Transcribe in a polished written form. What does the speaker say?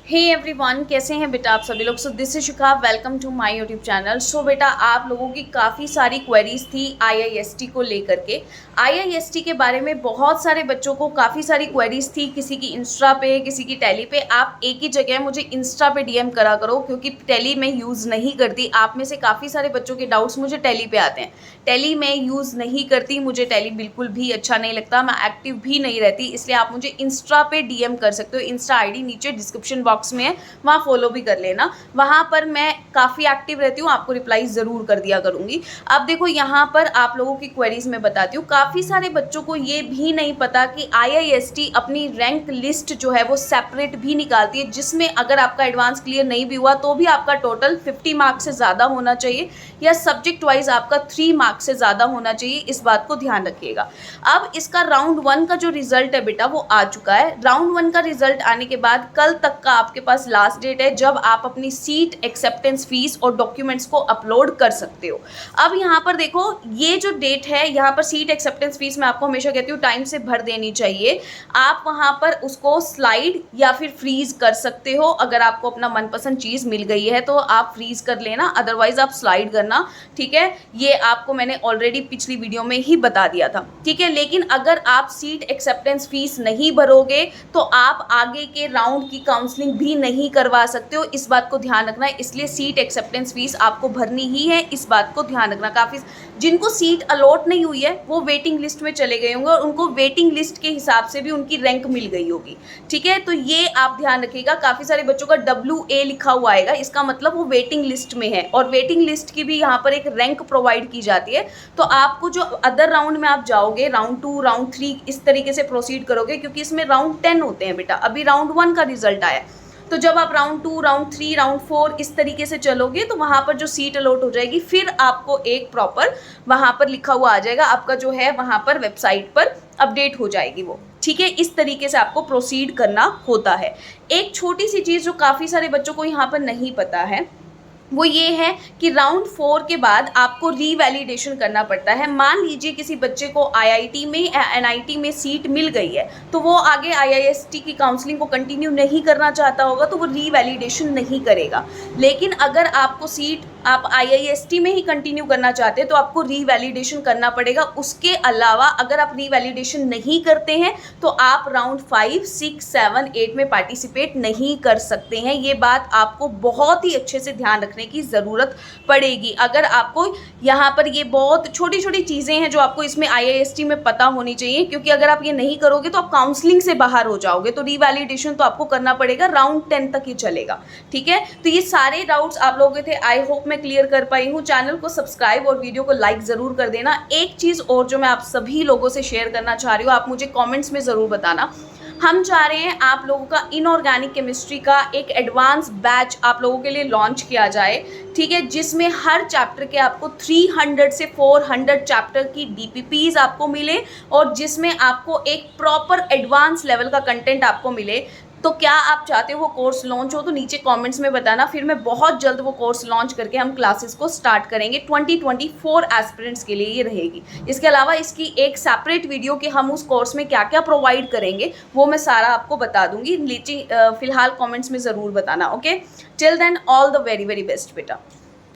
Hey everyone, कैसे हैं बेटा आप सभी लोग। So this is Shikha, welcome to my YouTube channel. So बेटा, आप लोगों की काफ़ी सारी क्वेरीज थी आईआईएसटी को लेकर के। आईआईएसटी के बारे में बहुत सारे बच्चों को काफ़ी सारी क्वेरीज थी, किसी की इंस्टा पे, किसी की टेली पे। आप एक ही जगह मुझे इंस्टा पे डीएम करा करो, क्योंकि टेली में यूज़ नहीं करती। आप में से काफ़ी सारे बच्चों के डाउट्स मुझे टेली पे आते हैं। टेली में यूज़ नहीं करती, मुझे टेली बिल्कुल भी अच्छा नहीं लगता, मैं एक्टिव भी नहीं रहती, इसलिए आप मुझे इंस्टा पे डीएम कर सकते हो। इंस्टा आईडी नीचे डिस्क्रिप्शन बॉक्स में है, वहाँ फॉलो भी कर लेना। वहाँ पर मैं काफ़ी एक्टिव रहती हूँ, आपको रिप्लाई ज़रूर कर दिया करूँगी। अब देखो, यहाँ पर आप लोगों की क्वेरीज में बताती हूँ। काफ़ी सारे बच्चों को ये भी नहीं पता कि आईआईएसटी अपनी रैंक लिस्ट जो है वो सेपरेट भी निकालती है, जिसमें अगर आपका एडवांस क्लियर नहीं भी हुआ तो भी आपका टोटल 50 मार्क्स से ज़्यादा होना चाहिए, या सब्जेक्ट वाइज आपका 3 मार्क्स से ज़्यादा होना चाहिए। इस बात को ध्यान रखिएगा। अब इसका राउंड 1 का जो रिजल्ट है बेटा, वो आ चुका है। राउंड 1 का रिजल्ट आने के बाद कल तक का आपके पास लास्ट डेट है, जब आप अपनी सीट एक्सेप्टेंस फीस और डॉक्यूमेंट्स को अपलोड कर सकते हो। अब यहाँ पर देखो, ये जो डेट है, यहाँ पर सीट एक्सेप्टेंस फीस मैं आपको हमेशा कहती हूँ टाइम से भर देनी चाहिए। आप वहाँ पर उसको स्लाइड या फिर फ्रीज कर सकते हो। अगर आपको अपना मनपसंद चीज़ मिल गई है तो आप फ्रीज कर लेना, अदरवाइज आप स्लाइड करना। ठीक है, ये आपको मैंने ऑलरेडी पिछली वीडियो में ही बता दिया था। ठीक है, लेकिन अगर आप सीट एक्सेप्टेंस फीस नहीं भरोगे तो आप आगे के राउंड की काउंसलिंग भी नहीं करवा सकते हो। इस बात को ध्यान रखना है, इसलिए सीट एक्सेप्टेंस फीस आपको भरनी ही है। इस बात को ध्यान रखना। काफ़ी जिनको सीट अलॉट नहीं हुई है वो वेटिंग लिस्ट में चले गए होंगे, और उनको वेटिंग लिस्ट के हिसाब से भी उनकी रैंक मिल गई होगी। ठीक है, तो ये आप ध्यान रखिएगा। काफ़ी सारे बच्चों का WA लिखा हुआ आएगा, इसका मतलब वो वेटिंग लिस्ट में है, और वेटिंग लिस्ट की भी यहाँ पर एक रैंक प्रोवाइड की जाती है। तो आपको जो अदर राउंड में आप जाओगे, राउंड 2, राउंड 3, इस तरीके से प्रोसीड करोगे, क्योंकि इसमें राउंड 10 होते हैं बेटा। अभी राउंड 1 का रिजल्ट आया, तो जब आप राउंड 2, राउंड 3, राउंड 4 इस तरीके से चलोगे तो वहाँ पर जो सीट अलॉट हो जाएगी, फिर आपको एक प्रॉपर वहाँ पर लिखा हुआ आ जाएगा, आपका जो है वहाँ पर वेबसाइट पर अपडेट हो जाएगी वो। ठीक है, इस तरीके से आपको प्रोसीड करना होता है। एक छोटी सी चीज़ जो काफ़ी सारे बच्चों को यहाँ पर नहीं पता है, वो ये है कि राउंड 4 के बाद आपको रीवैलिडेशन करना पड़ता है। मान लीजिए किसी बच्चे को आईआईटी में या एनआईटी में सीट मिल गई है, तो वो आगे आईआईएसटी की काउंसलिंग को कंटिन्यू नहीं करना चाहता होगा, तो वो रीवैलिडेशन नहीं करेगा। लेकिन अगर आपको सीट आप आईआईएसटी में ही कंटिन्यू करना चाहते हैं तो आपको रीवैलिडेशन करना पड़ेगा। उसके अलावा अगर आप रीवैलिडेशन नहीं करते हैं तो आप राउंड 5, 6, 7, 8 में पार्टिसिपेट नहीं कर सकते हैं। ये बात आपको बहुत ही अच्छे से ध्यान रखने की ज़रूरत पड़ेगी। अगर आपको यहाँ पर ये बहुत छोटी छोटी चीज़ें हैं जो आपको इसमें आईआईएसटी में पता होनी चाहिए, क्योंकि अगर आप ये नहीं करोगे तो आप काउंसलिंग से बाहर हो जाओगे। तो रीवैलिडेशन तो आपको करना पड़ेगा, राउंड 10 तक ही चलेगा। ठीक है, तो ये सारे डाउट्स आप लोगों के थे, आई होप मैं क्लियर कर पाई हूँ। चैनल को सब्सक्राइब और वीडियो को लाइक ज़रूर कर देना। एक चीज़ और जो मैं आप सभी लोगों से शेयर करना चाह रही हूँ, आप मुझे कमेंट्स में ज़रूर बताना। हम चाह रहे हैं आप लोगों का इनऑर्गेनिक केमिस्ट्री का एक एडवांस बैच आप लोगों के लिए लॉन्च किया जाए। ठीक है, जिसमें हर चैप्टर के आपको 300 से 400 चैप्टर की DPPs आपको मिले, और जिसमें आपको एक प्रॉपर एडवांस लेवल का कंटेंट आपको मिले। तो क्या आप चाहते हो वो कोर्स लॉन्च हो, तो नीचे कमेंट्स में बताना। फिर मैं बहुत जल्द वो कोर्स लॉन्च करके हम क्लासेस को स्टार्ट करेंगे। 2024 एस्पिरेंट्स के लिए ये रहेगी। इसके अलावा इसकी एक सेपरेट वीडियो कि हम उस कोर्स में क्या क्या प्रोवाइड करेंगे, वो मैं सारा आपको बता दूंगी। नीचे फिलहाल कमेंट्स में ज़रूर बताना। Okay, till then all the very very best बेटा।